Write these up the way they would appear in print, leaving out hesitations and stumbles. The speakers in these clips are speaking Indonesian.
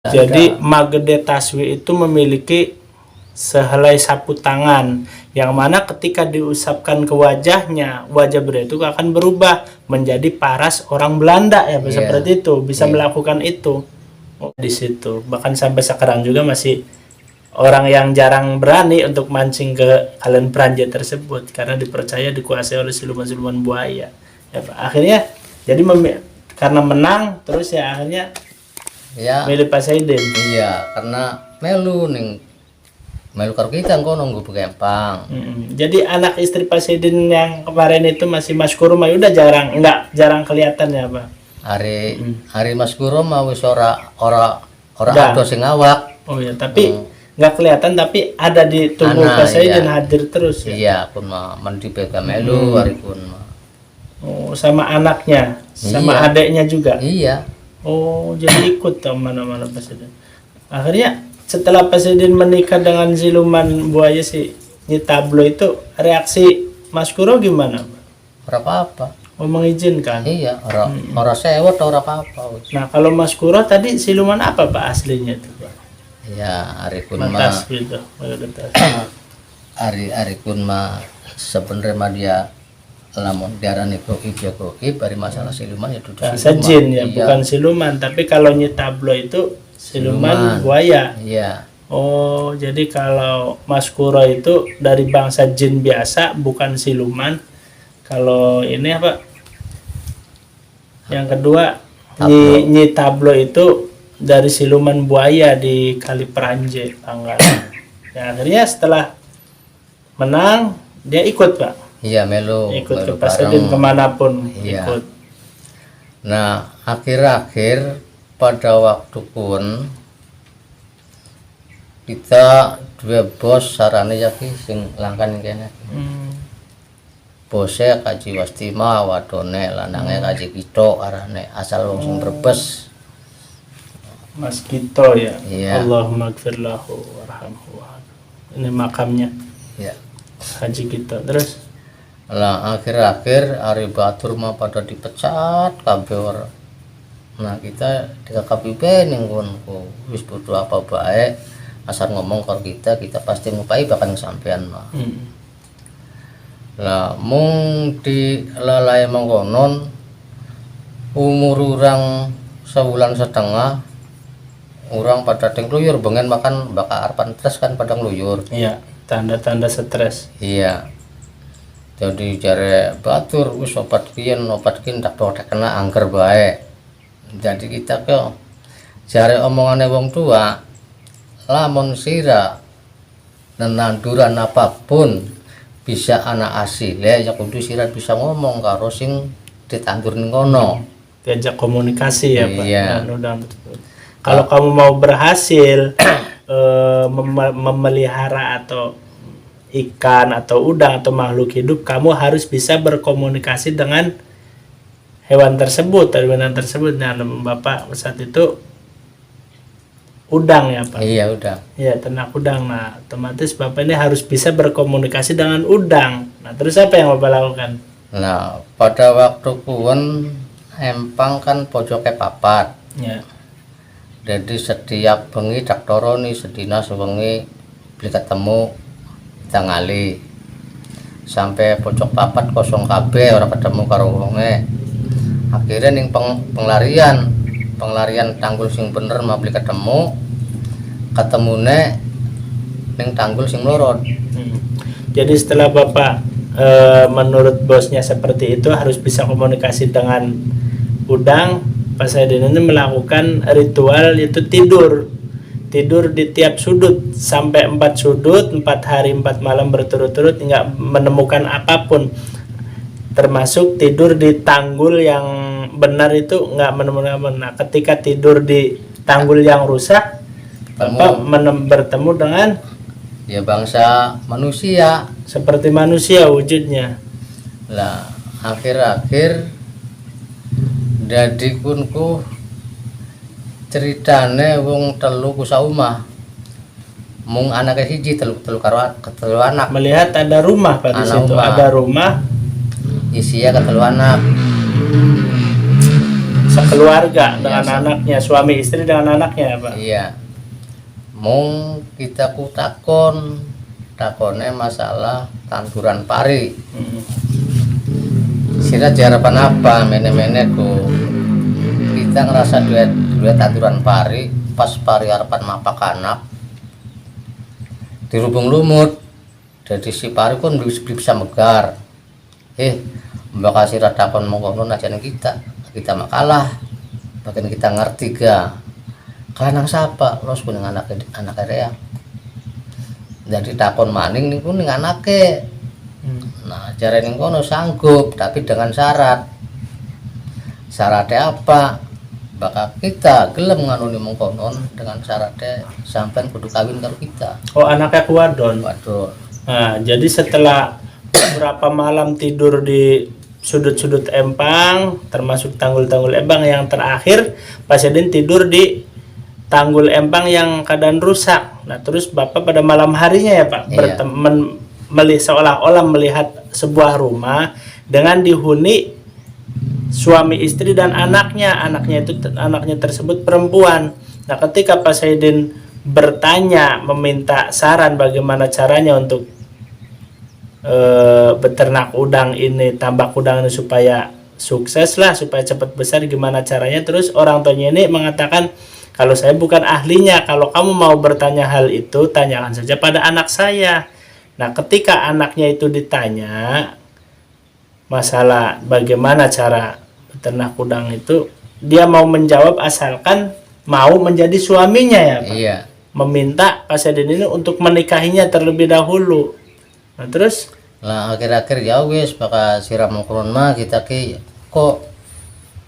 Jadi Magede Taswi itu memiliki sehelai sapu tangan yang mana ketika diusapkan ke wajahnya, wajah beliau itu akan berubah menjadi paras orang Belanda ya, seperti itu, bisa melakukan itu di situ. Bahkan sampai sekarang juga masih orang yang jarang berani untuk mancing ke kalian Pranjat tersebut karena dipercaya dikuasai oleh siluman-siluman buaya. Ya, Pak. Akhirnya jadi karena menang terus ya akhirnya ya milih Pak Saidin. Iya, karena melu karo kita kono nggo Kempang. Jadi anak istri Pak Saidin yang kemarin itu masih Mas Kurum udah jarang kelihatan ya, Pak. Hari Mas Kurum wis ora ada sing awak. Oh ya, tapi nggak kelihatan tapi ada di tubuh Pak Saidin, hadir terus ya. Iya, pun mandi bega melu hari pun. Oh, sama anaknya, sama adeknya juga. Iya. Oh, jadi ikut mana-mana Pak Saidin. Akhirnya setelah Pak Saidin menikah dengan siluman buaya si Nyitablo itu, reaksi Mas Kuro gimana, Pak? Ora apa-apa. Oh, mengizinkan. Iya, ora sewot ora apa-apa. Nah, kalau Mas Kuro tadi siluman apa Pak aslinya itu, Pak? Ya, arikun Matas gitu. Arikun mah sebenarnya mah dia lamun diarani goib dari masalah siluman ya duduk siluman. Jin ya, bukan siluman, tapi kalau Nyitablo itu siluman buaya. Iya. Oh, jadi kalau Mas Kuro itu dari bangsa jin biasa, bukan siluman. Kalau ini apa? Yang kedua, Nyitablo itu dari siluman buaya di Kali Pranje, Panggalan. Ya, akhirnya setelah menang, dia ikut, Pak. Iya, melu ke Pak Saidin kemanapun ikut. Nah, akhir-akhir pada waktu pun kita dua bos sarane yaki sing langkan kene. Bose Kaji Wastima wadone lanange Kaji Kito arane asal wong sing Brebes. Mas Kito ya. Iya. Allahumma gfirlahu warhamhu. Ini makamnya. Iya. Haji Kito. Terus lah akhir-akhir Ari Batur mah pada dipecat kabeh. Nah kita di KKPP ning kono wis butuh apa bae asal ngomong karo kita pasti ngupai bahkan sampean mah. Lah mung di lalai mangkonon umur orang sebulan setengah orang pada tengluyur bengen makan bakal arpan stres kan pada ngluyur. Iya, tanda-tanda stres. Iya. Jadi jare Batur wis obat kiyen tak kena angker bae. Jadi kita ke jare omongane wong tua lamun sira nenanduran apapun bisa anak asile ya kudu sira bisa ngomong karo sing ditandur ning kono. Diajak komunikasi ya, Pak. Iya. Kalau kamu mau berhasil memelihara atau ikan atau udang atau makhluk hidup, kamu harus bisa berkomunikasi dengan hewan tersebut, hewan tersebut. Nah, Bapak saat itu udang ya, Pak? Iya, udang. Iya, ternak udang. Nah, otomatis Bapak ini harus bisa berkomunikasi dengan udang. Nah, terus apa yang Bapak lakukan? Nah, pada waktu pun empang kan pojoknya papat. Ya. Jadi setiap bengi dak toroni sedina sewengi beli ketemu kita ngali sampai pojok papat kosong kabeh ora ketemu karo wonge. Akhirnya ning penglarian tanggul sing bener mau beli ketemune ning tanggul sing lorot. Jadi setelah Bapak menurut bosnya seperti itu harus bisa komunikasi dengan udang, Pak Saidin ini melakukan ritual yaitu tidur di tiap sudut sampai 4 sudut 4 hari 4 malam berturut-turut, nggak menemukan apapun, termasuk tidur di tanggul yang benar itu nggak menemukan apa. Nah, ketika tidur di tanggul yang rusak, Bapak bertemu dengan ya bangsa manusia seperti manusia wujudnya. Lah akhir-akhir dadi kunku ceritane wong telu ku saumah mung anake siji telu karo telu anak. Melihat ada rumah pada situ, ada rumah isinya ke telu anak. sekeluarga Iya, dengan anaknya, suami istri dengan anaknya, Pak. Iya. Mung kita ku takone masalah tanduran pari. Mm. Sira harapan apa mene-mene ku kita ngerasa duit tanduran pari pas pari harapan mapak anak dirubung lumut jadi si pari pun bisa megar bakal sira takon mongko aja kita makalah bagian kita ngerti ga kanang sapa los kuning anak area jadi takon maning ning kuning anake. Nah, cara ning kono sanggup tapi dengan syaratnya apa? Bakal kita gelem nganuni mengkonon dengan syaratnya sampai kudu kawin karo kita. Oh, anaknya kuwadon. Waduh. Nah, jadi setelah beberapa malam tidur di sudut-sudut empang, termasuk tanggul-tanggul empang yang terakhir, Pak Sedin tidur di tanggul empang yang keadaan rusak. Nah, terus Bapak pada malam harinya ya Pak, Iya. seolah-olah melihat sebuah rumah dengan dihuni suami istri dan anaknya tersebut perempuan. Nah, ketika Pak Saidin bertanya, meminta saran bagaimana caranya untuk beternak udang ini, tambak udang ini supaya sukses lah, supaya cepat besar, gimana caranya, terus orang tuanya ini mengatakan, kalau saya bukan ahlinya, kalau kamu mau bertanya hal itu tanyakan saja pada anak saya. Nah, ketika anaknya itu ditanya masalah bagaimana cara beternak udang itu, dia mau menjawab asalkan mau menjadi suaminya ya Pak. Iya. Meminta Pak Sedin ini untuk menikahinya terlebih dahulu. Nah, terus Lah akhir-akhir ya wis bakal siram mengkonon mah kita kok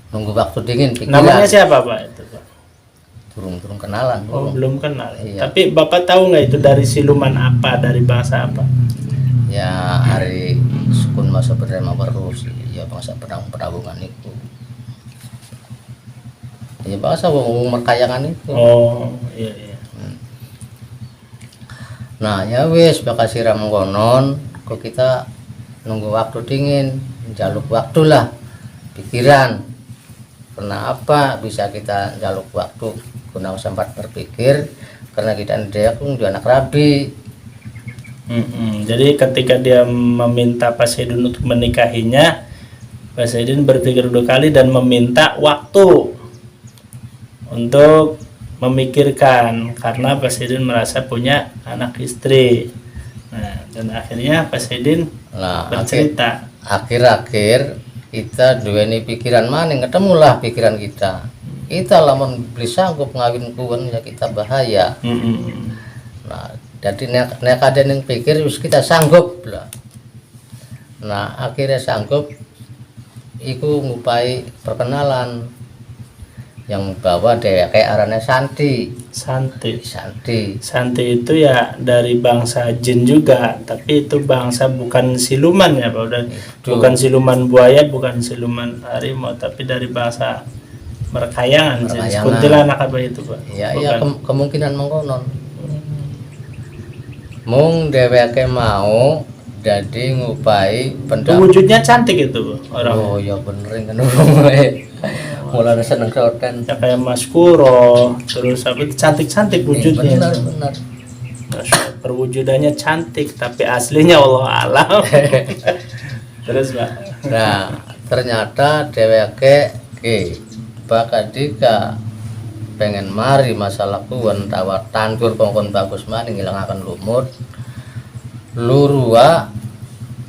nunggu waktu dingin pikiran. namanya siapa Pak itu Pak? Turun kenalan. Oh, belum kenal. Iya. Tapi Bapak tahu nggak itu dari siluman apa, dari bangsa apa? Ya hari sukun masa berdama berus ya bangsa pedang-pedawungan itu ya bangsa wong merkayangan itu. Oh, iya. Nah ya wis bakal siram konon kok kita nunggu waktu dingin jaluk waktu lah pikiran karena apa bisa kita jaluk waktu guna sempat berpikir karena kita dia pun juga anak rabi. Jadi ketika dia meminta Pak Saidin untuk menikahinya, Pak Saidin berpikir 2 kali dan meminta waktu untuk memikirkan karena Pak Saidin merasa punya anak istri. Nah, dan akhirnya Pak Saidin bercerita. Akhir-akhir kita duweni pikiran maning ketemulah pikiran kita lamun beli sanggup ngawin kuwen ya kita bahaya. Nah jadi nek ada yang pikir wis kita sanggup lah. Nah akhirnya sanggup iku ngupai perkenalan yang bawa dewek kayak arane Santi itu ya dari bangsa jin juga, tapi itu bangsa bukan siluman ya Pak, udah bukan siluman buaya, bukan siluman harimau, tapi dari bangsa merkayangan. Kuntilanak apa itu Pak? Iya kemungkinan mengkonon. Mung dheweke mau jadi ngupai wujudnya cantik itu orang. Oh ya bener kan. Mulai seneng soten. Ya kayak Mas Kuro, terus apa cantik-cantik wujudnya. Benar. Perwujudannya cantik tapi aslinya Allah alam. Terus Pak. Nah, ternyata dheweke bakal dika pengen mari masalah kuwen tawar tandur kongkon bagus maning ngilangaken lumut lurua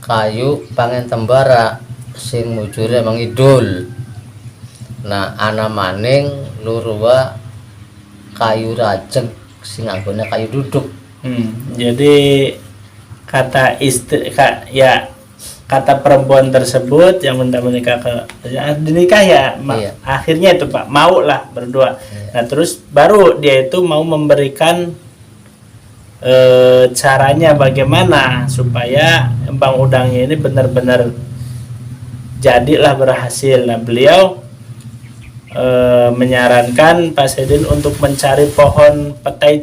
kayu pangen tembara sing mujure mengidul. Nah ana maning lurua kayu rajeg sing anggone kayu duduk. Jadi kata istri kata perempuan tersebut yang minta menikah dinikah ya Iya. Akhirnya itu Pak mau lah berdua. Iya. Nah terus baru dia itu mau memberikan caranya bagaimana supaya empang udangnya ini benar-benar jadilah berhasil. Nah beliau menyarankan Pak Saidin untuk mencari pohon petai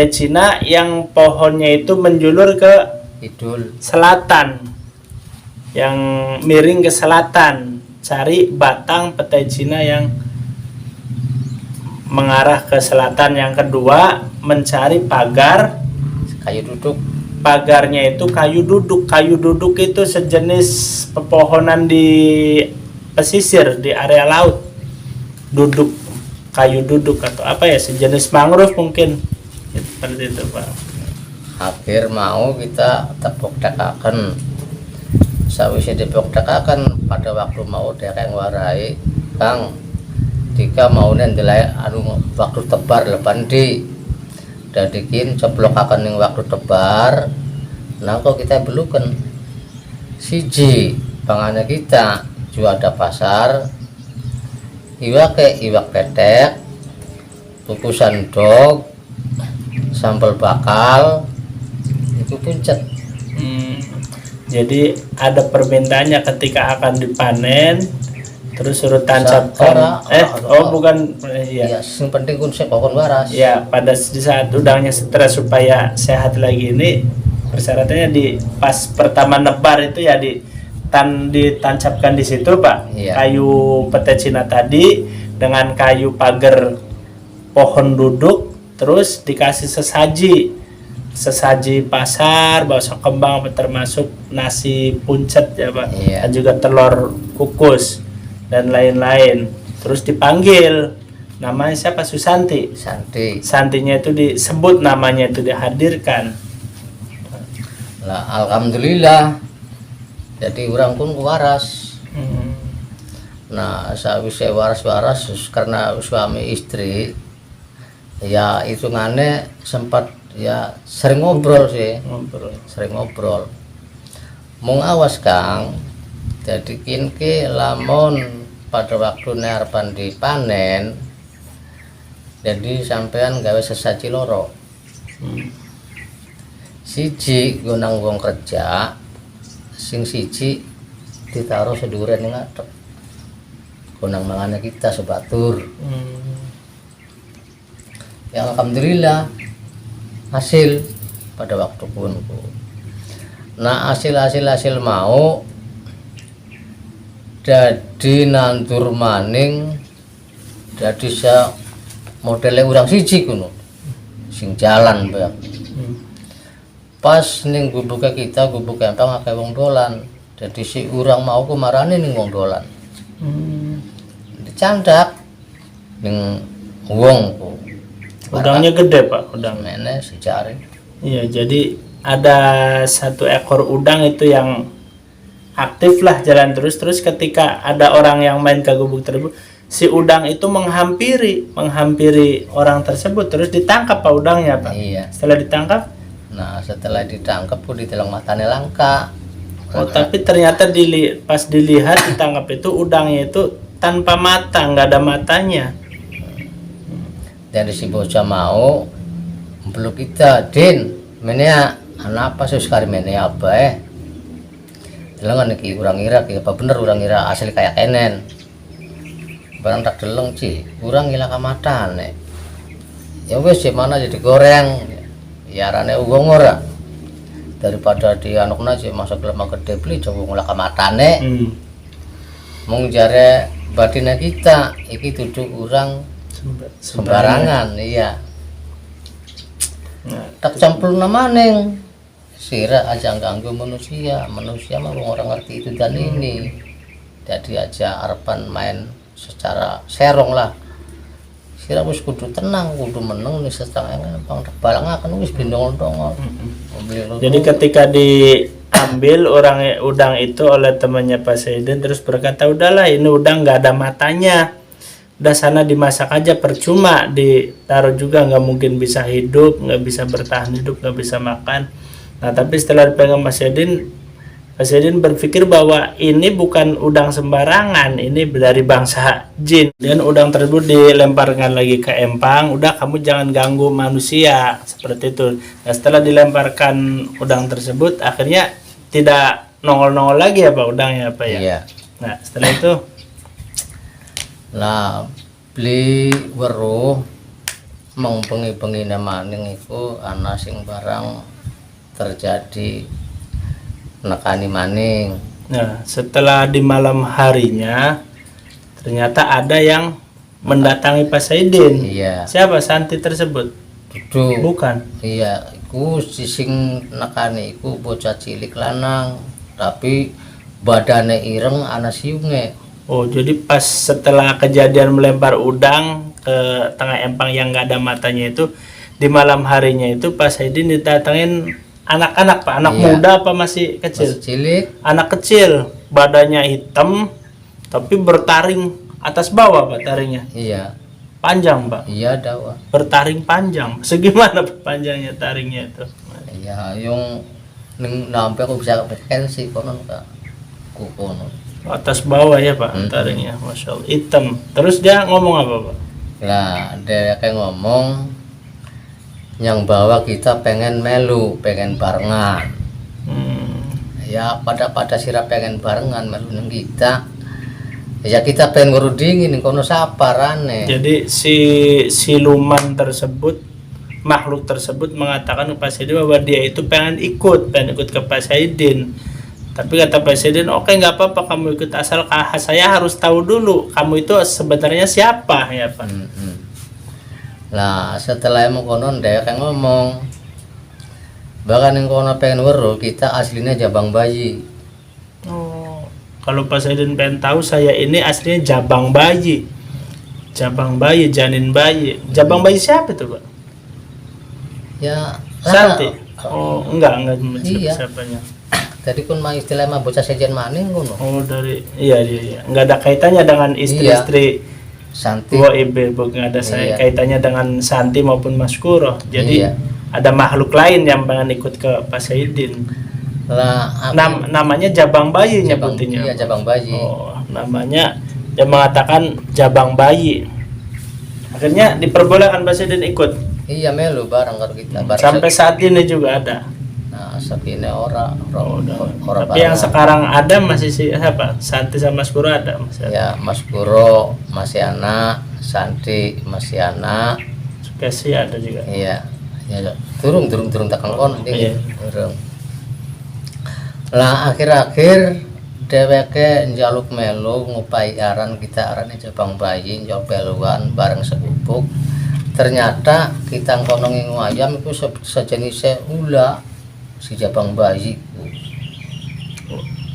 Cina yang pohonnya itu menjulur ke Idul selatan, yang miring ke selatan. cari batang petai Cina yang mengarah ke selatan. Yang kedua, mencari pagar. Kayu duduk. Pagarnya itu kayu duduk. Kayu duduk itu sejenis pepohonan di pesisir, di area laut. Duduk, kayu duduk atau apa ya, sejenis mangrove mungkin. Seperti itu, Pak. Akhir mau kita tepuk dekakan. Sawise dipuk dekakan pada waktu mau dekeng warai, Kang. Jika mau ndelay anu waktu tebar lepan di dadikin coplokaken ning waktu tebar. Nah kok kita beluken siji pangane kita jual ada pasar iwak petek, kukusan dog, sambal bakal itu puncet. Jadi ada permintaannya ketika akan dipanen, terus suruh tancapkan. Bukan, ya yang penting kun kokon waras. Ya, pada di saat udangnya stres supaya sehat lagi ini, persyaratannya di pas pertama nebar itu ya ditancapkan di situ, Pak. Iya. Kayu petai Cina tadi dengan kayu pagar pohon duduk, terus dikasih sesaji pasar, bakso kembang, termasuk nasi puncet ya, Pak. Iya. Dan juga telur kukus dan lain-lain. Terus dipanggil, namanya siapa? Susanti. Santinya itu disebut, namanya itu dihadirkan. Lah alhamdulillah jadi orang pun waras. Nah sawise waras karena suami istri ya hitungannya sempat ya sering ngobrol sih. Sering ngobrol mung awas Kang, jadi kinke lamun pada waktu nerpan dipanen jadi sampean gawe sesaji loro. Siji gunang wong kerja, sing siji ditaruh seduren ning ngadep. Gunang mangane kita sebatur. Ya alhamdulillah hasil pada waktu punku. Nah hasil mau jadi nandur maning jadi modelnya urang siji kuno sing jalan Bang. Pas ning gubuk kita gubuk empang akeh wong dolan. Jadi si urang mau ku marani ning wong dolan. Dicandak ning wong ku. Udangnya gede, Pak, udang. Mene sejaring. Iya, jadi ada satu ekor udang itu yang aktif lah jalan terus ketika ada orang yang main ke gubuk tersebut, si udang itu menghampiri orang tersebut, terus ditangkap Pak udangnya, Pak. Iya. Setelah ditangkap pun ditelong matanya langka. tapi ternyata pas dilihat ditangkap itu udangnya itu tanpa mata, nggak ada matanya. Dari si bocah mau belum kita din menia anak apa sih sekali menia apa Delengan iki urang ngira ki apa bener urang ngira asli kayak kenen. Barang tak deleng Ci, urang ngira kamatane. Ya wis mana jadi goreng. Ya rane wong ora. Daripada di anukna sih masak lemak gede beli coba ngolah kamatane. Mung jare batinnya kita iki duduk urang sembarangan iya. Tak campur namaning sira aja ganggu manusia mah orang ngerti itu dan ini, jadi aja arepan main secara serong lah sira wis kudu tenang kudu meneng nih setengah bang balangaken wis bindong-dong. Jadi ketika diambil udang itu oleh temannya Pak Saidin terus berkata udahlah ini udang nggak ada matanya, udah sana dimasak aja percuma, ditaruh juga nggak mungkin bisa hidup, nggak bisa bertahan hidup, nggak bisa makan. Nah tapi setelah dipegang Mas Yadin berpikir bahwa ini bukan udang sembarangan, ini dari bangsa jin. Dan udang tersebut dilemparkan lagi ke empang, udah kamu jangan ganggu manusia, seperti itu. Nah setelah dilemparkan udang tersebut akhirnya tidak nongol-nongol lagi ya Pak udangnya Pak ya. Iya. Nah setelah itu lah beli weruh mong bengi-bengi maning iku ana sing barang terjadi nekani maning Nah, setelah di malam harinya ternyata ada yang mendatangi Pak Saidin. Iya, Siapa Santi tersebut? duduk. Bukan. Iya, iku sising nekane iku bocah cilik lanang, tapi badane ireng ana siunge. Oh, jadi pas setelah kejadian melempar udang ke tengah empang yang nggak ada matanya itu, di malam harinya itu Pak Saidin didatengin anak-anak, Pak. Anak Iya. muda apa masih Masih kecil? cilik, Anak kecil, badannya hitam, tapi bertaring atas bawah, Pak, taringnya. iya, Panjang, Pak. iya dawa. Bertaring panjang. Segimana Pak, panjangnya taringnya itu? Iya, yung ning nampe aku bisa kepeken sih konon ka. Ku konon. Atas bawah ya, Pak, taringnya. Masya Allah. Hitam. Terus dia ngomong apa, Pak? Lah, dia kayak ngomong yang bawa kita pengen melu, pengen barengan. Hmm. Ya pada sirah pengen barengan melu nang kita. Ya kita pengen ngurudingin kono saparane. Jadi si siluman tersebut, makhluk tersebut mengatakan ke Pak Saidin bahwa dia itu pengen ikut ke Pak Saidin. Tapi kata Pak Saidin, oke, nggak apa-apa kamu ikut, asal saya harus tahu dulu kamu itu sebenarnya siapa ya, Pak. Lah setelah emang konon dia kayak ngomong bahkan yang kono pengen weruh kita aslinya Jabang Bayi. Oh, kalau Pak Saidin pengen tahu, saya ini aslinya Jabang Bayi. Jabang bayi, janin bayi. Jabang bayi siapa itu, Pak? Ya Santi. lah, Oh, enggak Iya. siapanya. tadi kun mah istilah mah bocah sejen maning kono. Oh, dari iya. Enggak ada kaitannya dengan istri-istri Santi. Ibu, bukan ada saya Iya. kaitannya dengan Santi maupun Mas Kuro. Jadi Iya. ada makhluk lain yang pengen ikut ke Pak Saidin. Lah aku- Namanya Jabang Bayi Jabang, nyebutnya. iya Jabang Bayi. Oh, namanya dia mengatakan Jabang Bayi. Akhirnya diperbolehkan Pak Saidin ikut. Iya melu bareng karo kita. Bareng Sampai saat ini juga ada. nah sepine ora Tapi yang sekarang ada masih si siapa? Santi sama Mas Kuro ada, Mas. ya Mas Puro masih anak, Santi masih anak. Sukesi ada juga. Iya. Ya turung tekan kon Iya. turung. Lah akhir-akhir dheweke njaluk melu ngupai aran kita arane Jabang Bayi njol peluan bareng segubuk. Ternyata kita kono ngingu ayam iku sejenis ula si Jabang Bayi ku.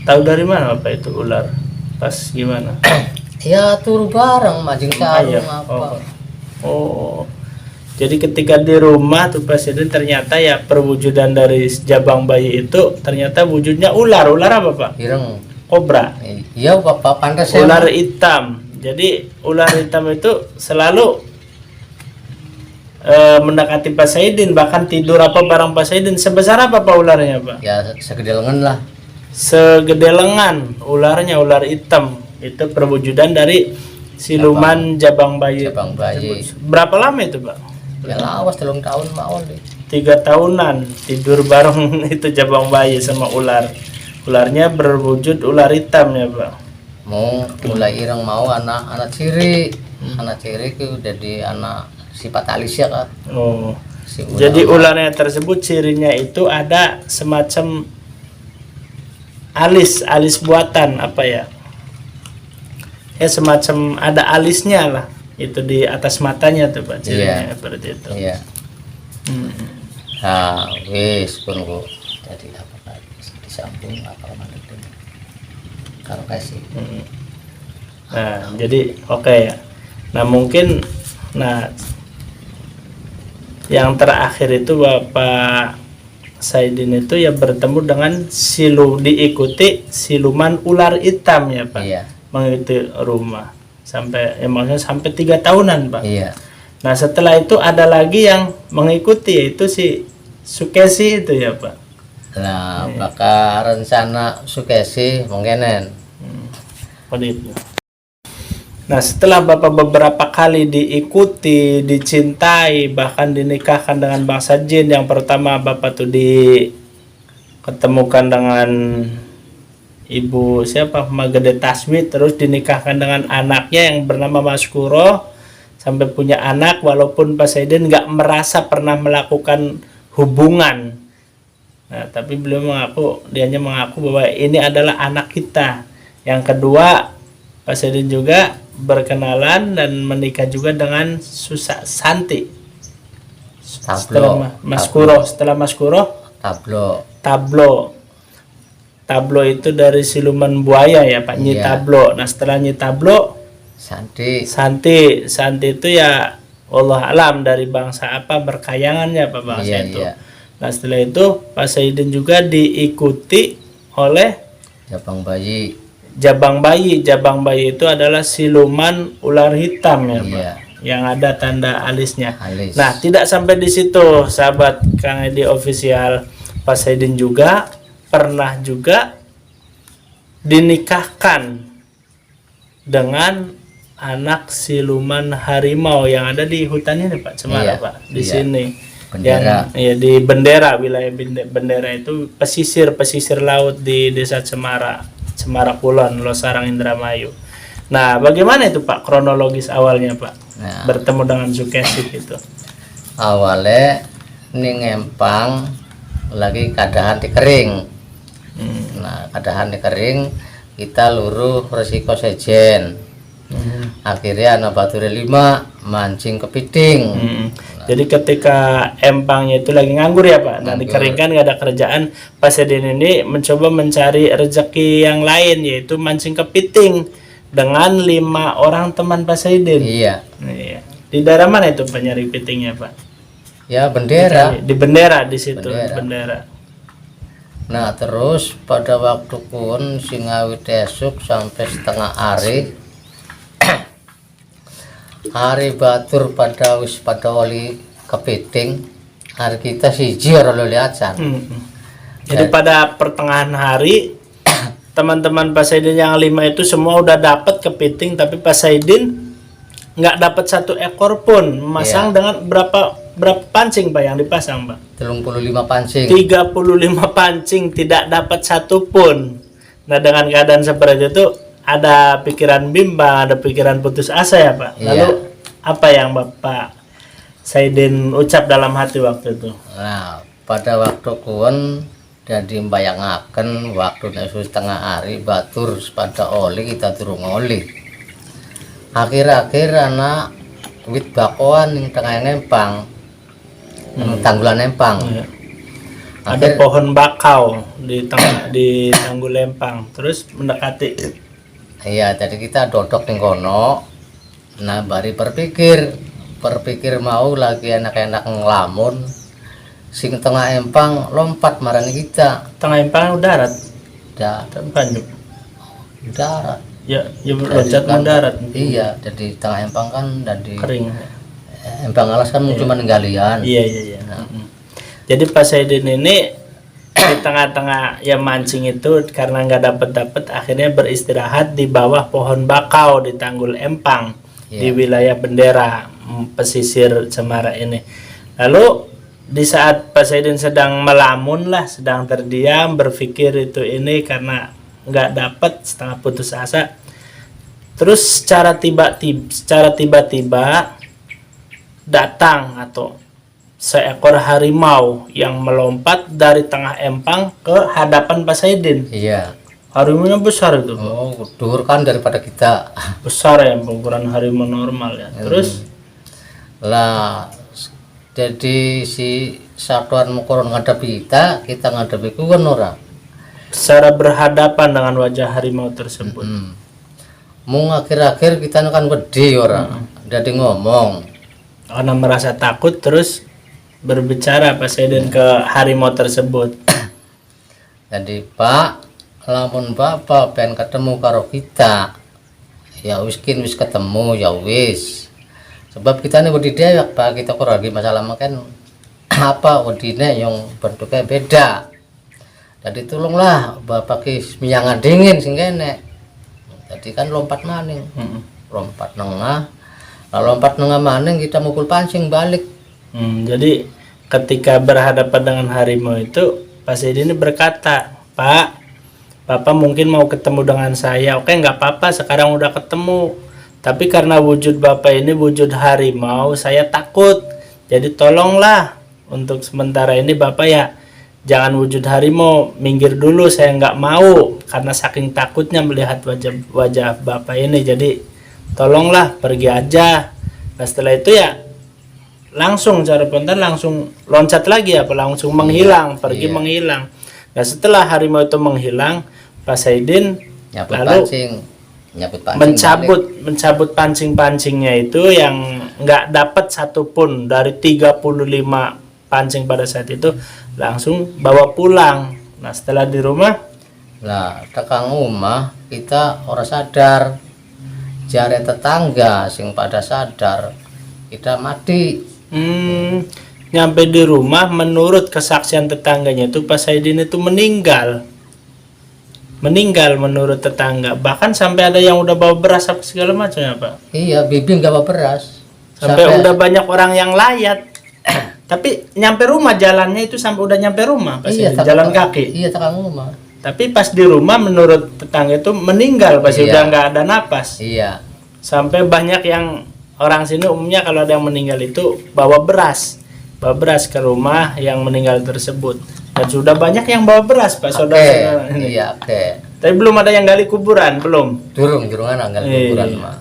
Tahu dari mana Bapak itu ular? Pas gimana? Ya turu bareng majing sarung Ayam. apa. Oh. Jadi ketika di rumah tuh Presiden ternyata ya perwujudan dari Jabang Bayi itu ternyata wujudnya ular. Ular apa, Pak? Ireng. Kobra. Iya Bapak pantas ya. Ular hitam. Jadi ular hitam itu selalu mendekati Pak Saidin, bahkan tidur apa bareng Pak Saidin. Sebesar apa Pak ularnya, Pak? Ya segede lengan lah. Segede lengan ularnya, ular hitam. Itu perwujudan dari siluman Jabang Bayi. Jabang Bayi. Berapa lama itu, Pak? Ya lawas 3 tahun mawon deh. 3 tahunan tidur bareng itu Jabang Bayi sama ular. Ularnya berwujud ular hitam ya, Pak. Mau mulai ireng mau anak ciri. Anak ciri ku jadi anak sifat alisya kah. Oh. Si ular. Jadi ularnya tersebut cirinya itu ada semacam alis buatan apa ya? Ya semacam ada alisnya lah. Itu di atas matanya tuh, Pak, cirinya seperti itu. Iya. Hmm. Nah, wis pun ku jadi apa lagi disambung apa mana itu. Kalau kasih. Nah, jadi oke ya. Nah, mungkin yang terakhir itu Bapak Saidin itu ya bertemu dengan diikuti siluman ular hitam ya, Pak. Iya. Mengikuti rumah sampai emangnya sampai 3 tahunan, Pak. Iya. Nah, setelah itu ada lagi yang mengikuti yaitu si Sukesi itu ya, Pak. Nah, bakal rencana Sukesi mungkinen. Itu. Nah, setelah Bapak beberapa kali diikuti, dicintai, bahkan dinikahkan dengan bangsa jin, yang pertama Bapak tuh diketemukan dengan Ibu siapa? Magede Taswid, terus dinikahkan dengan anaknya yang bernama Mas Kuro, sampai punya anak, walaupun Pak Saidin nggak merasa pernah melakukan hubungan Nah, tapi beliau mengaku, dianya mengaku bahwa ini adalah anak kita. Yang kedua, Pak Saidin juga berkenalan dan menikah juga dengan Santi. Setelah Mas Kuro, Tablo itu dari siluman buaya ya Pak, Nyi Iya. Tablo. Nah, setelah Nyi Tablo, Santi itu ya Allah alam dari bangsa apa, berkayangannya Pak bangsa Iya, itu. iya. Nah, setelah itu Pak Saidin juga diikuti oleh Jabang Bayi. Jabang Bayi itu adalah siluman ular hitam ya Pak, Iya. yang ada tanda alisnya. Alis. Nah, tidak sampai di situ, sahabat Kang Edi Official. Pak Saidin juga pernah juga dinikahkan dengan anak siluman harimau yang ada di hutan ini Pak Cemara, Iya, Pak, di iya. sini. Bendera. Yang ya di Bendera, wilayah Bendera itu pesisir laut di Desa Cemara Kulon, Losarang, Indramayu. Nah, bagaimana itu Pak kronologis awalnya Pak? Nah, Bertemu dengan Sukesik itu. awalnya ning empang lagi keadaan di kering. Nah, keadaan di kering kita luruh resiko sejen. Akhirnya anak bature 5 mancing kepiting. Jadi ketika empangnya itu lagi nganggur ya Pak, nah dikeringkan nggak ada kerjaan, Pak Saidin ini mencoba mencari rezeki yang lain, yaitu mancing kepiting dengan 5 orang teman Pak Saidin. Iya. Iya. Di daerah mana itu Pak nyari kepitingnya Pak? Ya Bendera. Di Bendera, di situ Bendera. Bendera. Nah, terus pada waktu kun singawit esuk sampai setengah hari hari batur pada oli kepiting, hari kita siji ora lo liatan. Jadi pada pertengahan hari teman-teman Pak Saidin yang 5 itu semua udah dapat kepiting, tapi Pak Saidin nggak dapat 1 ekor pun. Memasang dengan berapa pancing Pak yang dipasang Pak? 35 pancing. 35 pancing, tidak dapat 1 pun. Nah, dengan keadaan seperti itu ada pikiran bimbang, ada pikiran putus asa ya Pak. Lalu apa yang Bapak Saidin ucap dalam hati waktu itu? Nah, pada waktu kuon jadi bayangaken waktu nesu setengah hari batur pada oli kita turun oli. Akhir-akhir anak wit bakoan yang tengah ngempang, tanggulan empang. Ada pohon bakau di tanggul lempang, terus mendekati. Iya, jadi kita dodok ning kono. Nah, bari berpikir mau lagi enak-enak ngelamun. Sing tengah empang lompat marani kita. Tengah empang darat. Darat. Ya loncat mendarat. Iya, jadi tengah empang kan dari Kering. Empang alas kan cuma galian. Iya. Jadi Pak Saidin ini di tengah-tengah ya mancing itu karena nggak dapat akhirnya beristirahat di bawah pohon bakau di Tanggul Empang di wilayah Bendera, pesisir Cemara ini. Lalu di saat Pak Saidin sedang melamun lah, sedang terdiam berpikir itu ini karena nggak dapat, setengah putus asa, terus secara tiba-tiba datang atau seekor harimau yang melompat dari tengah empang ke hadapan Pak Saidin. Iya. Harimaunya besar itu. Oh, dur kan daripada kita. Besar ya, ukuran harimau normal ya. Terus lah jadi si satuan mukoron ngadepi kita ngadepi kuwen ora. secara berhadapan dengan wajah harimau tersebut. Mung akhir-akhir kita kan gede ora. Jadi ngomong. Karena merasa takut terus berbicara Pak Saidin ke harimau tersebut. Jadi Pak, lamun Bapak pengen ketemu karo kita, ya wis ketemu ya wis. Sebab kita ini wedi dewek Pak, kita kok lagi masalah makan apa wedine yang bentuknya beda. Jadi tolonglah Bapak ki minyangan dingin sing kene. Jadi kan lompat maning. Lompat nengah. Lalu lompat nengah maning kita mukul pancing balik. Jadi ketika berhadapan dengan harimau itu Pak Saidin ini berkata, "Pak, Bapak mungkin mau ketemu dengan saya. Oke, nggak apa-apa, sekarang udah ketemu. Tapi karena wujud Bapak ini wujud harimau, saya takut. Jadi tolonglah untuk sementara ini Bapak ya jangan wujud harimau, minggir dulu, saya nggak mau karena saking takutnya melihat wajah bapak ini, jadi tolonglah pergi aja. Nah setelah itu ya langsung cara spontan langsung loncat lagi langsung menghilang, pergi Iya. menghilang. Nah setelah harimau itu menghilang, Pak Saidin Nyabut lalu pancing, balik. mencabut pancing-pancingnya itu yang nggak dapat satupun dari 35 pancing pada saat itu, langsung bawa pulang. Nah setelah di rumah, Lah tekan rumah kita orang sadar, jare tetangga sing pada sadar kita mati. nyampe di rumah menurut kesaksian tetangganya itu Pak Saidin itu meninggal menurut tetangga, bahkan sampai ada yang udah bawa beras apa segala macam ya Pak, Iya, bibi nggak bawa beras. sampai udah banyak orang yang layat. Tapi nyampe rumah jalannya itu sampai udah nyampe rumah Pak Iya, Saidin, jalan kaki. Iya, tekan rumah. Tapi pas di rumah menurut tetangga itu meninggal, pasti Iya. udah nggak ada napas. Iya, Sampai banyak yang orang sini umumnya kalau ada yang meninggal itu bawa beras ke rumah yang meninggal tersebut. Dan sudah banyak yang bawa beras Pak saudara ini. Iya, oke. Tapi belum ada yang gali kuburan, belum. Durungan anggal Iya. kuburan mah.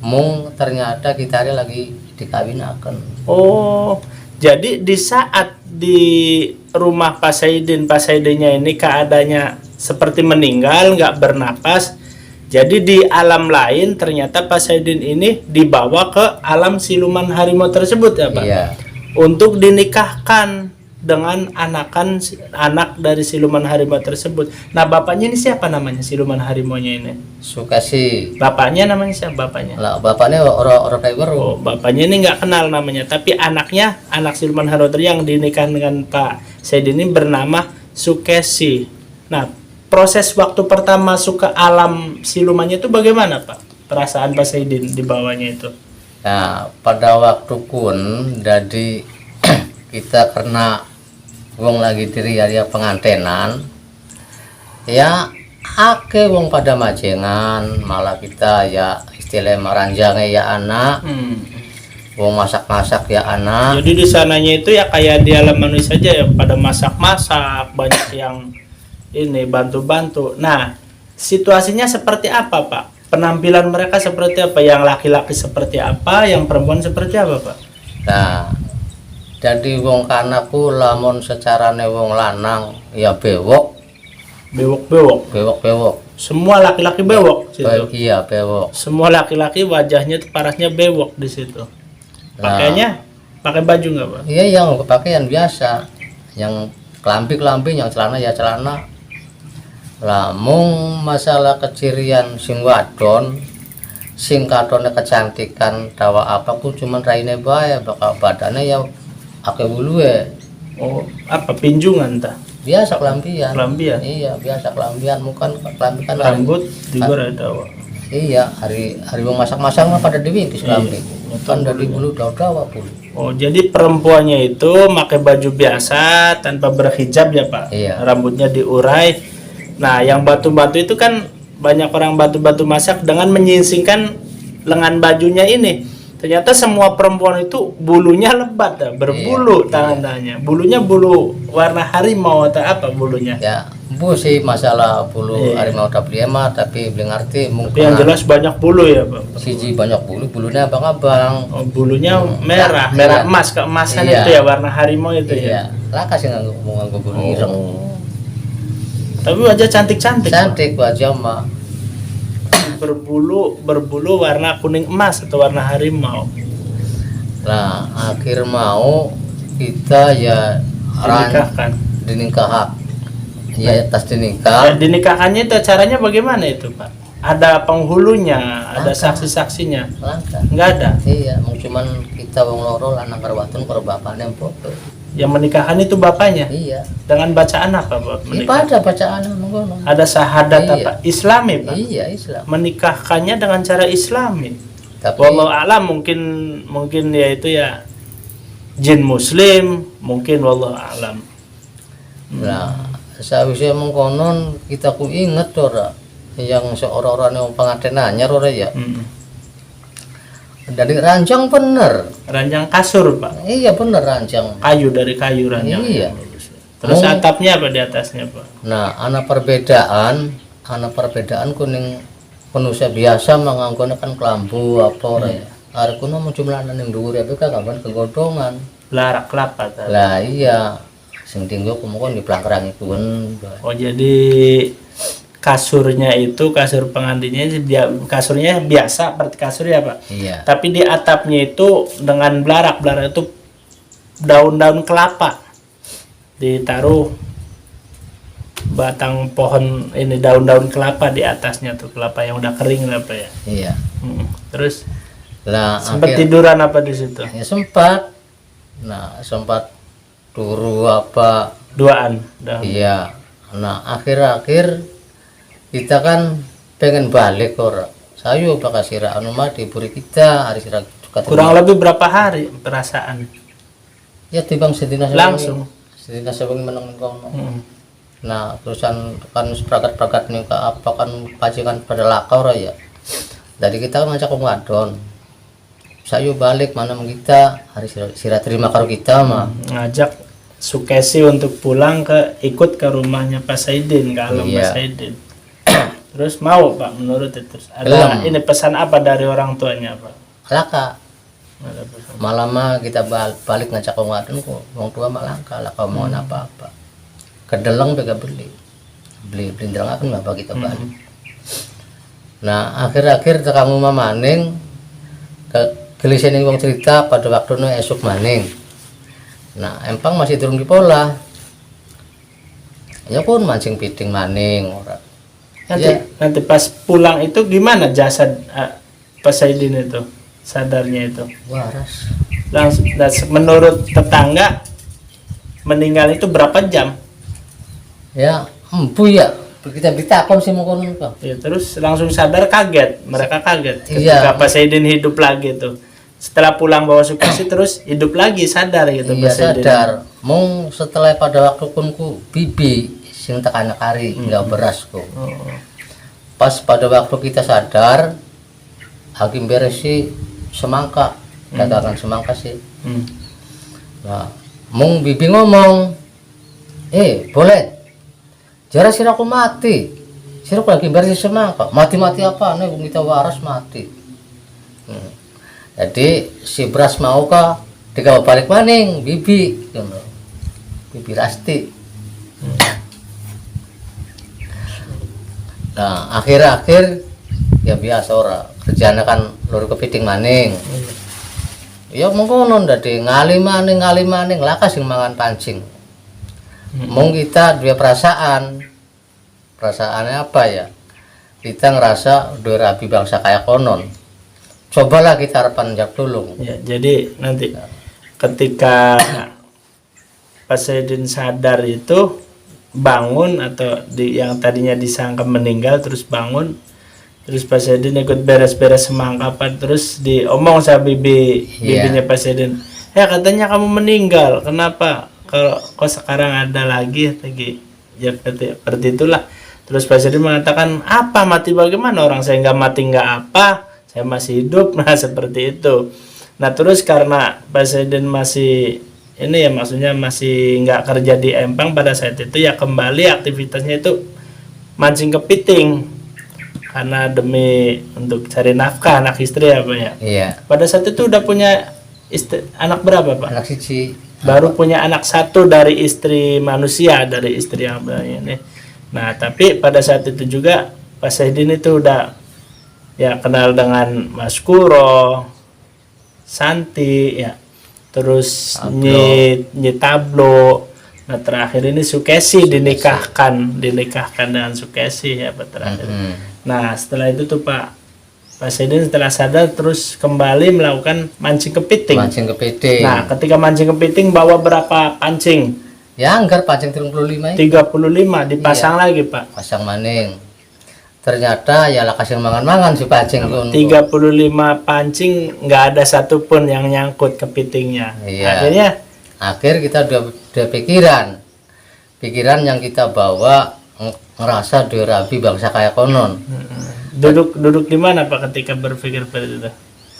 Mung ternyata kita lagi dikawinaken. Oh, jadi di saat di rumah Pak Saidinnya ini keadaannya seperti meninggal, nggak bernapas. Jadi di alam lain ternyata Pak Saidin ini dibawa ke alam siluman harimau tersebut ya Pak. Iya. Untuk dinikahkan dengan anak dari siluman harimau tersebut. Nah bapaknya ini siapa namanya siluman harimaunya ini? Sukasi. Bapaknya namanya siapa bapaknya? Lah bapaknya orang driver. Oh, bapaknya ini nggak kenal namanya, tapi anaknya, anak siluman harimau yang dinikahkan dengan Pak Saidin ini bernama Sukesi. Nah, proses waktu pertama masuk ke alam silumannya itu bagaimana, Pak? Perasaan Pak Saidin di bawahnya itu? Nah, pada waktu kun jadi kita karena wong lagi diri ya pengantenan, ya ake wong pada majengan, malah kita ya istilah meranjangnya ya anak, wong masak-masak ya anak. Jadi di sananya itu ya kayak di alam manusia saja ya, pada masak-masak, banyak yang ini bantu-bantu. Nah, situasinya seperti apa, Pak? Penampilan mereka seperti apa? Yang laki-laki seperti apa? Yang perempuan seperti apa, Pak? Nah, jadi wong kanaku lamun secarane wong lanang ya bewok, Bewok. Semua laki-laki bewok situ. iya bewok. Semua laki-laki wajahnya itu parasnya bewok di situ. Pakainya pakai baju nggak, Pak? Iya, yang pakaian biasa, yang kelambi yang celana ya celana. Lamun masalah kecirian sing wadon, sing katone kecantikan dawa apa ku cuman raine bae, bakal badannya ya ake buluwe. Oh, apa pinjungan tah? Biasa kelambian. Kelambian? Iya, biasa kelambian, bukan kelambi kan Rambut juga ada. Iya, hari wong masak-masak mah pada diwingkis kelambi. Iya. Kan dari bulu dawa bulu. Oh, jadi perempuannya itu pakai baju biasa tanpa berhijab ya, Pak? Iya. Rambutnya diurai. Nah, yang batu-batu itu kan banyak orang batu-batu masak dengan menyingsingkan lengan bajunya ini. Ternyata semua perempuan itu bulunya lebat, berbulu tangannya. Bulunya bulu warna harimau atau apa bulunya? Ya, bu sih masalah bulu Iya. harimau mah tapi belum ngerti Tapi yang mungkin jelas banyak bulu ya, Pak. siji banyak bulunya abang-abang. Oh, bulunya merah Iya. emas, keemasan Iya. itu ya, warna harimau itu ya. Iya, laka sih nganggo bulu ireng. Tapi wajah cantik-cantik, Pak. Cantik wajah mah. berbulu warna kuning emas atau warna harimau. Nah, akhir mau kita ya Dinikahkan. dinikah. Ya, tas Dan dinikah. dinikahkannya itu caranya bagaimana itu, Pak? Ada penghulunya, ada saksi-saksinya? Langka. Enggak ada. Iya, mau cuman kita wong loro lanang karo watun karo bapakne foto. Yang menikahkan itu bapaknya. Iya. Dengan bacaan apa, Pak? Menikah? Ibadah bacaan mengkono. Ada syahadat Iya. apa? Islami, Pak. Iya, Islam. Menikahkannya dengan cara Islami. Tapi Wallahu alam, mungkin ya itu ya jin muslim, mungkin wallahu alam. nah, sawisé mengkonon kita ku inget ora yang seorang-orang yang pengantin anyar ora ya. Dari ranjang bener. Ranjang kasur, Pak. Iya bener ranjang. Kayu dari kayu ranjang. Iya. Terus atapnya apa di atasnya Pak? Nah, ana perbedaan kuning manusia biasa menganggonakan kelambu apa ora ya. Arek kuno mau jumlahan ning dhuwur ya kagak kegodongan. Blarak kelapa tadi. Lah iya, sing tinggo kumukon di pelangkerangi kuwen. Oh jadi kasurnya itu kasur pengantinnya kasurnya biasa seperti kasur ya Pak. Iya. Tapi di atapnya itu dengan blarak itu daun-daun kelapa ditaruh batang pohon ini daun-daun kelapa di atasnya tuh kelapa yang udah kering apa ya. Iya. Terus Lah sempat tiduran apa di situ? Ya sempat. Nah sempat turu apa Duaan. Iya. Nah akhir-akhir kita kan pengen balik ora. Sayu bakal sira anu mah diburi kita hari sira kurang lebih berapa hari perasaan? Ya timbang sedina langsung. Sedina sewengi meneng kono. Nah terusan kan seprakat-prakat nih ke apa kan pacikan pada lakau ya. Jadi kita ngajak ke ngadon. Sayu balik mana kita hari sira terima karo kita mah. Ngajak Sukesi untuk pulang ikut ke rumahnya Pak Saidin ke alam Iya. Pak Saidin. Terus mau Pak menurut itu terus ada ini pesan apa dari orang tuanya Pak? Laka. Malam mah kita balik ngajak ke ngadon kok wong tua mah langka laka mau apa-apa. Kedeleng bega beli ndelangaken mah kita balik. Nah akhir-akhir kamu mah maning gelisene wong cerita pada waktu nu esuk maning. Nah empang masih durung dipola. Ya pun mancing piting maning ora. Nanti pas pulang itu gimana jasad Pak Saidin itu sadarnya itu? Waras. Langsung menurut tetangga meninggal itu berapa jam? Ya empu ya kita ditakon sih mau kono kok. Ya, terus langsung sadar kaget, mereka kaget Iya. ketika Pak Saidin hidup lagi tuh. Setelah pulang bawa Sukesi terus hidup lagi sadar gitu Iya Pak Saidin. sadar. Mung setelah pada waktu kunku bibi sing tekan kari nggak beras kok. Pas pada waktu kita sadar hakim beresi semangka dagangan semangka sih. Nah, mung bibi ngomong boleh jara siraku mati siraku lagi beres semangka mati-mati apa nih kita waras mati. Jadi si beras mau ka digawa balik maning bibi gitu. Bibi Rasti. Nah akhir-akhir ya biasa ora kerjaan kan lur kepiting maning. Ya mengkono dadi ngali maning lakas sing mangan pancing. Mung kita dua perasaannya apa ya? Kita ngerasa dua rabi bangsa kayak konon. Cobalah kita harapan jak tulung. Ya, jadi nanti ketika Pak Saidin sadar itu bangun atau yang tadinya disangka meninggal terus bangun terus Pak Saidin ikut beres-beres semangkapan terus diomong sama bibinya Pak Saidin katanya kamu meninggal kenapa kok sekarang ada lagi ya seperti itulah terus Pak Saidin mengatakan apa mati bagaimana orang saya nggak mati nggak apa saya masih hidup nah seperti itu. Nah terus karena Pak Saidin masih ini ya maksudnya masih nggak kerja di Empang pada saat itu ya kembali aktivitasnya itu mancing kepiting karena demi untuk cari nafkah anak istri ya Pak ya. Iya. Pada saat itu udah punya anak berapa Pak? Anak siji. Baru punya anak satu dari istri manusia dari istri yang ini. Nah tapi pada saat itu juga Pak Saidin itu udah ya kenal dengan Mas Kuro, Santi ya. Terus Nyi Tablo. Nah terakhir ini Sukesi dinikahkan dengan Sukesi ya Pak terakhir. Nah setelah itu tuh Pak Saidin setelah sadar terus kembali melakukan mancing kepiting. Nah ketika mancing kepiting bawa berapa pancing? Ya anggar pancing 35 dipasang lagi Pak. Pasang maning. Ternyata ya lah kasih mangan-mangan si pancing pun. 35 pancing nggak ada satupun yang nyangkut kepitingnya. Iya. Akhir kita udah pikiran yang kita bawa ngerasa dirabi bangsa kayak konon. Duduk di mana Pak ketika berpikir seperti itu?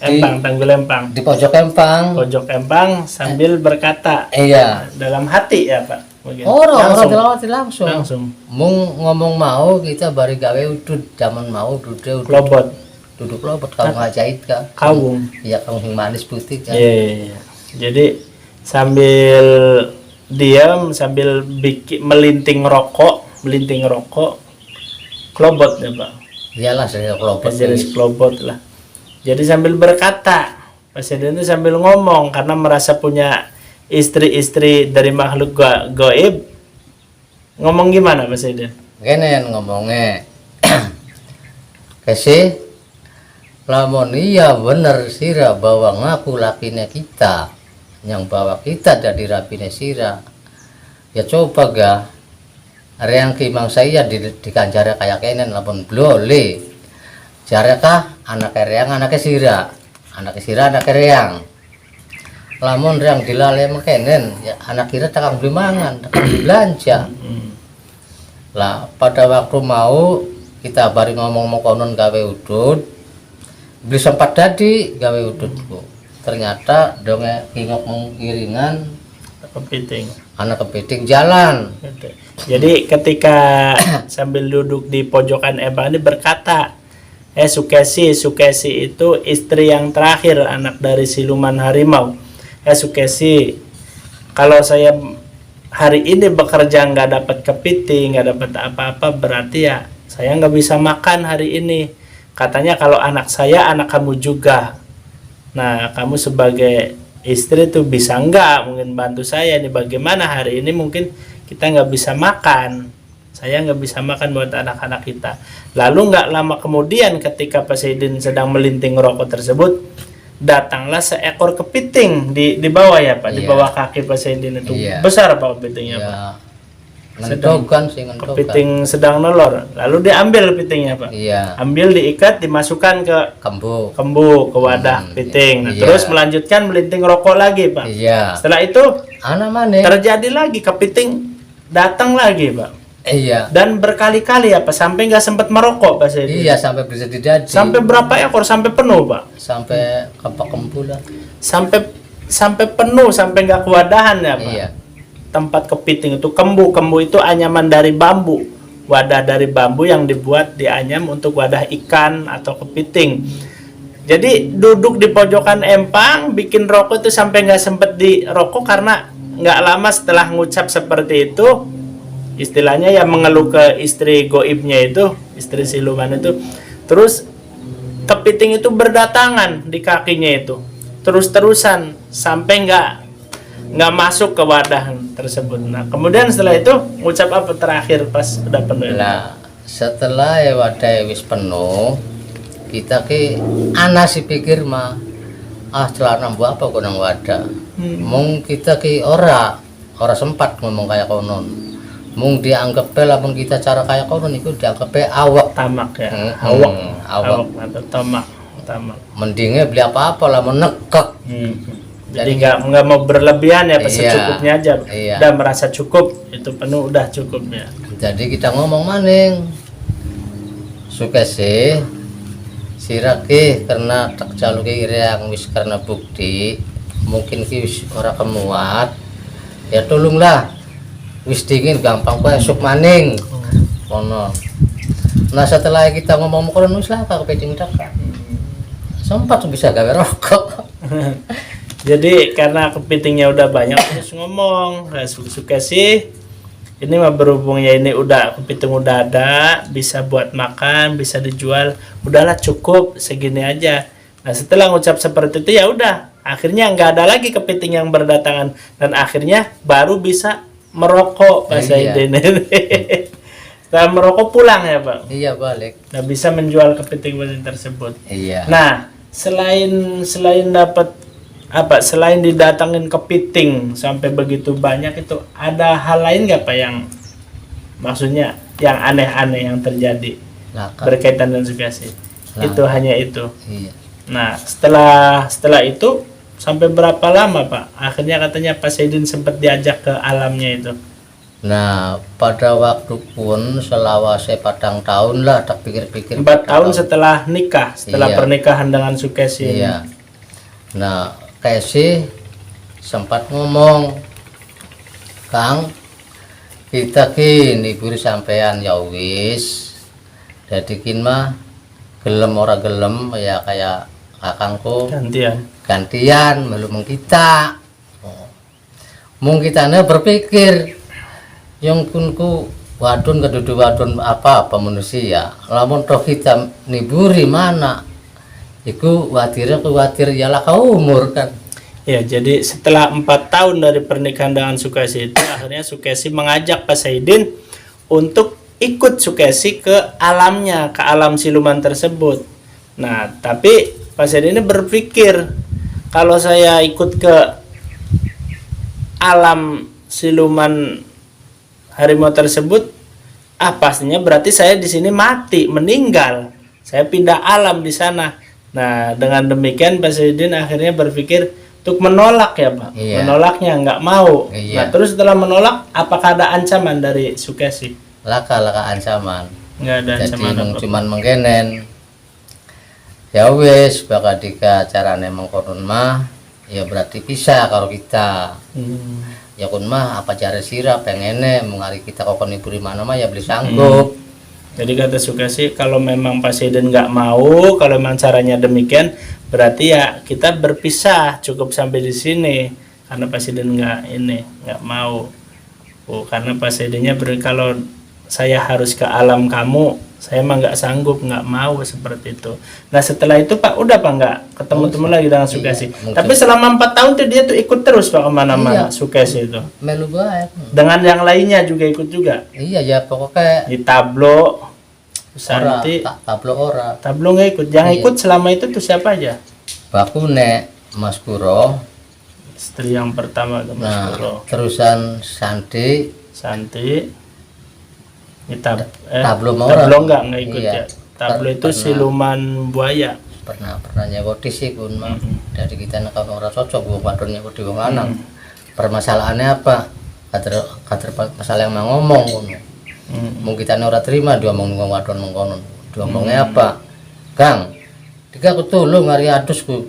Empang, Tanggul Empang. di pojok empang. Pojok Empang sambil berkata Iya. dalam hati ya Pak. Mungkin. Orang langsung. dilawati langsung. Langsung. Mung ngomong mau kita bari gawe udut zaman mau duduk Klobot, duduk lobot kamu ngajait ka. kawung. Iya kamu sing manis putih kan. Iya. Jadi sambil diam, sambil melinting rokok, klobot ya Pak. Iyalah saya lobot. Jenis klobot lah. Jadi sambil berkata, Presiden itu sambil ngomong karena merasa punya istri-istri dari makhluk gaib. Ngomong gimana Presiden? Kene ngomongnya. Kasih lamun iya bener sira bahwa ngaku lakine kita yang bawa kita dari rapine sira ya coba ga yang kimang saya di kanjara kayak kenen lamun blole jare kah anak reang anak sira anak reang lamun reang dilale mekenen ya anak kira takang beli mangan takang beli belanja lah pada waktu mau kita bari ngomong konon gawe udut beli sempat tadi gawe udutku ternyata donge kingok mengiringan Kepiting. anak kepiting jalan. Jadi ketika sambil duduk di pojokan Empang ini berkata, Sukesi itu istri yang terakhir anak dari siluman harimau. Sukesi, kalau saya hari ini bekerja nggak dapat kepiting, nggak dapat apa-apa, berarti ya saya nggak bisa makan hari ini. Katanya kalau anak saya, anak kamu juga. Nah, kamu sebagai istri tuh bisa nggak mungkin bantu saya nih, bagaimana hari ini mungkin kita nggak bisa makan, saya nggak bisa makan buat anak-anak kita. Lalu nggak lama kemudian ketika Presiden sedang melinting rokok tersebut, datanglah seekor kepiting di bawah ya Pak, di bawah kaki Presiden itu. Besar Pak kepitingnya Pak. Ngentokan sih ngentokan. Kepiting sedang nelor, lalu diambil kepitingnya Pak. Ambil, diikat, dimasukkan ke kembu ke wadah kepiting. Nah, terus melanjutkan melinting rokok lagi Pak. Setelah itu terjadi lagi kepiting datang lagi Pak. Dan berkali-kali ya Pak, sampai nggak sempat merokok Pak saya. Sampai bisa didadi. Sampai berapa ekor? Sampai penuh Pak. Sampai kapak kembu lah. Sampai penuh, sampai nggak kewadahan ya Pak. Tempat kepiting itu kembu itu anyaman dari bambu, wadah dari bambu yang dibuat dianyam untuk wadah ikan atau kepiting. Jadi duduk di pojokan Empang bikin rokok itu sampai nggak sempet dirokok karena nggak lama setelah ngucap seperti itu, istilahnya ya mengeluh ke istri goibnya itu, istri siluman itu, terus kepiting itu berdatangan di kakinya itu terus-terusan sampai nggak masuk ke wadah tersebut. Nah, kemudian setelah itu ngucap apa terakhir pas udah penuh? Nah, setelah ya wadah wis penuh, kita ki ana si pikir mah celana buah apa konang wadah. Mung kita ki ora sempat ngomong kayak konon. Mung dianggap lamun kita cara kayak konon itu dianggap awak tamak ya. Awak atau tamak. Mendingnya beli apa-apa lah menekek. Jadi nggak mau berlebihan ya, secukupnya aja. Udah merasa cukup, itu penuh udah cukup ya. Jadi kita ngomong maning, suka sih, sirake karena tak jaluki yang wis karena bukti, mungkin wis ora kemuat, ya tolonglah, wis dingin gampang besok maning, kono. Nah setelah kita ngomong kono wis lah kepiting tak, sempat bisa gawe rokok. Jadi karena kepitingnya udah banyak terus ngomong, suka sih ini mah berhubung ya ini udah kepiting udah ada, bisa buat makan, bisa dijual, udahlah cukup segini aja. Nah setelah ngucap seperti itu ya udah, akhirnya nggak ada lagi kepiting yang berdatangan dan akhirnya baru bisa merokok Pak Saidin. Setelah merokok pulang ya Pak. Iya balik. Nah bisa menjual kepiting tersebut. Iya. Nah selain dapat selain didatangin kepiting sampai begitu banyak itu ada hal lain nggak Pak yang maksudnya yang aneh-aneh yang terjadi berkaitan dengan Sukesi? Itu hanya itu. Iya. Nah setelah itu sampai berapa lama Pak? Akhirnya katanya Pak Saidin sempat diajak ke alamnya itu. Nah, pada waktu pun selawase patang tahun lah, tak pikir-pikir 4 tahun setelah nikah, setelah Iya. pernikahan dengan Sukesi ini. Iya. Nah, Kesi sempat ngomong, Kang, kita kini buri sampean ya wis. Jadi kin mah gelem ora gelem ya kayak kakangku gantian melu mung kita. Oh. Mung kitane berpikir yang kunku wadon kedudu wadon apa manusia. Lamun toh kita niburi mana? Iku khawatir ya lah kau umur kan. Ya, jadi setelah 4 tahun dari pernikahan dengan Sukesi itu, akhirnya Sukesi mengajak Pak Saidin untuk ikut Sukesi ke alamnya, ke alam siluman tersebut. Nah, tapi Pak Saidin ini berpikir, kalau saya ikut ke alam siluman harimau tersebut, pastinya berarti saya di sini mati, meninggal. Saya pindah alam di sana. Nah, dengan demikian Pak Saidin akhirnya berpikir untuk menolak ya Pak. Iya. Menolaknya, nggak mau. Iya. Nah, terus setelah menolak, apakah ada ancaman dari Sukesi? Laka ancaman. Nggak ada Jadi ancaman apa-apa. cuman menggenen. Ya wis bakal dika carane mengkonon mah ya berarti pisah kalau kita. Ya kun mah apa cara sira pengene mengari kita kokon ibu di mana mah ya beli sanggup. Jadi kata Sukesi, kalau memang Pak Saidin nggak mau, kalau memang caranya demikian, berarti ya kita berpisah, cukup sampai di sini. Karena Pak Saidin nggak mau. Karena Pak Saidinnya kalau saya harus ke alam kamu, saya mah nggak sanggup, nggak mau seperti itu. Nah setelah itu Pak, udah Pak nggak ketemu-temu lagi dengan Sukesi. Iya, tapi selama 4 tahun tuh dia tuh ikut terus Pak kemana-mana, Sukesi itu. Melu bae. Dengan yang lainnya juga ikut juga. Iya ya pokoknya Di tablo, Santi, tablo ora. tablo nggak ikut. Yang ikut selama itu tuh siapa aja? Bakune Mas Kuro. Istri yang pertama tuh Mas Nah, Kuro. terusan Santi. Tablo mau Tablo nggak ikut Iya. ya. Tablo itu Pernah. siluman buaya. pernah nyewa sih kun mah. Jadi kita nak orang cocok wong wadon nyewa di wong lanang. Permasalahannya apa? Kader masalah yang mau ngomong kun. Mung kita ora terima diomong wong wadon mengkonon. Diomongnya apa? Kang, tiga aku tulung ngari adusku.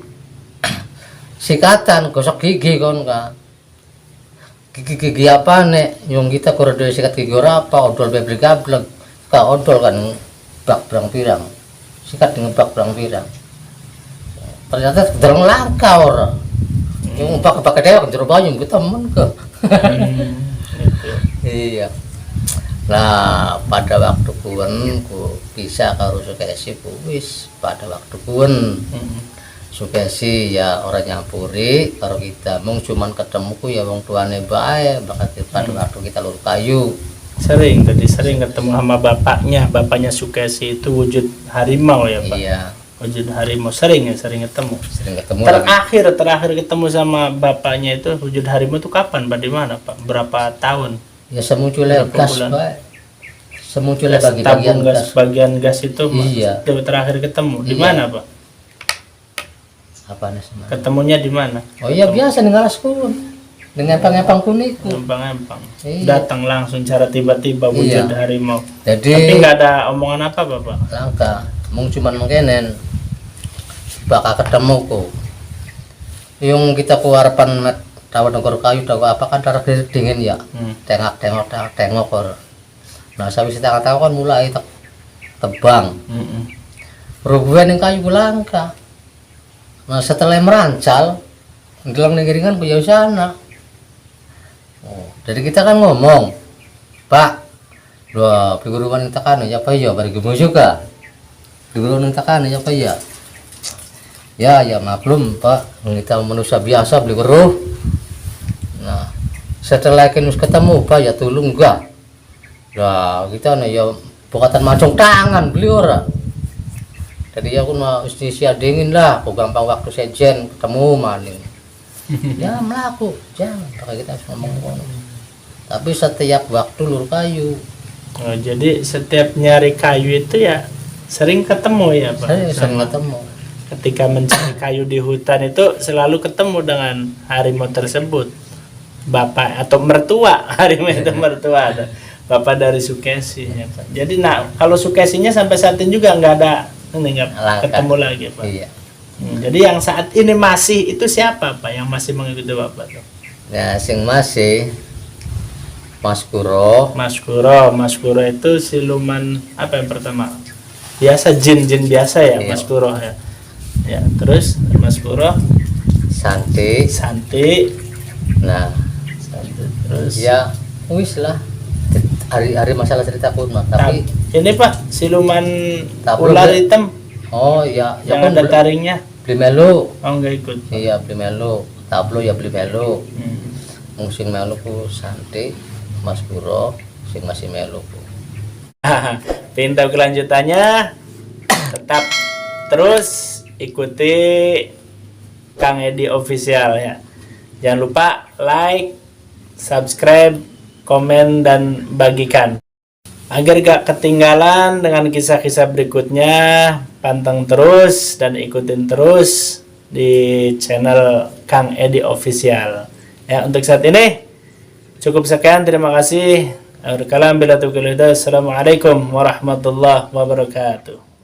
Sikatan gosok gigi kon ka. Gigi apa nek nyung kita koro sikat gigi ora apa odol bebri gablek. Ka odol kan bak berang pirang. Sikat dengan bak berang pirang. Ternyata dereng langka ora. Yung pakai dewek jero banyu kita temen ke. Iya. Nah, pada waktu kuwen ku bisa karo Sukesi wis pada waktu kuwen. Sukesi ya orang nyampuri karo kita mung cuman ketemu ku ya wong tuane bae bakat pada waktu kita lur kayu. Sering ketemu sama bapaknya Sukesi itu wujud harimau ya Pak. Iya. Wujud harimau sering ketemu. Sering ketemu lagi. Terakhir ketemu sama bapaknya itu wujud harimau itu kapan Pak? Di mana Pak? Berapa tahun? Ya semunculnya Berapa gas bulan? bae. Semunculnya Tabung bagian gas. bagian gas itu Iya. itu terakhir ketemu. Di Iya. mana Pak? Apa namanya? Ketemunya di mana? Oh iya biasa dengan alasku. Dengan empang-empang kuniku. Empang-empang. Iya. Datang langsung cara tiba-tiba wujud Iya. harimau. Jadi Tapi nggak ada omongan apa Bapak? langka mung cuman mengkenen bakal ketemu ku yung kita keluarpan met tawa dengkor kayu tawa apa kan darah dingin ya tengok kor nah sabis kita tahu kan mulai tebang perubahan yang kayu langka nah setelah merancal ngelang ngiringan ke jauh sana jadi kita kan ngomong Pak dua figuruan yang tekan ya apa ya bari gemu juga figuruan yang tekan ya apa ya maklum Pak kita manusia biasa beli weruh nah setelah kita ketemu Pak ya tulung enggak nah kita nih ya bukatan macong tangan beli ora jadi aku mah istri dingin lah aku gampang waktu sejen ketemu maning ya melaku jangan pakai kita ngomong tapi setiap waktu lur kayu jadi setiap nyari kayu itu ya sering ketemu ya Pak? saya sering ketemu Ketika mencari kayu di hutan itu selalu ketemu dengan harimau tersebut. bapak atau mertua, Harim itu mertua ada. Bapak dari Sukesi ya Pak. Jadi nah kalau Sukesinya sampai saat ini juga nggak ada, ini nggak Langka. ketemu lagi Pak. Iya. Jadi yang saat ini masih itu siapa Pak yang masih mengikuti Bapak tuh? Nah, sing masih Mas Kuro, Mas Kuro itu siluman apa yang pertama? Biasa jin biasa ya, Iya. Mas Kuro ya. Ya, terus Mas Kuro, Santi. Santi, Nah, terus ya wis lah. Hari-hari masalah cerita pun mah, tapi ini Pak, siluman Tablo, ular Bre. hitam oh ya, ya yang pun ada taringnya. beli melu. Oh enggak ikut. Iya, beli melu. Tablo ya beli melu. Hmm. Sing melu ku Santi, Mas Kuro, sing masih melu ku. Pengen tahu kelanjutannya, tetap terus ikuti Kang Edi Official ya. Jangan lupa like, subscribe, komen, dan bagikan. Agar gak ketinggalan dengan kisah-kisah berikutnya, pantang terus dan ikutin terus di channel Kang Edi Official. Ya, untuk saat ini cukup sekian, terima kasih. Assalamualaikum warahmatullahi wabarakatuh.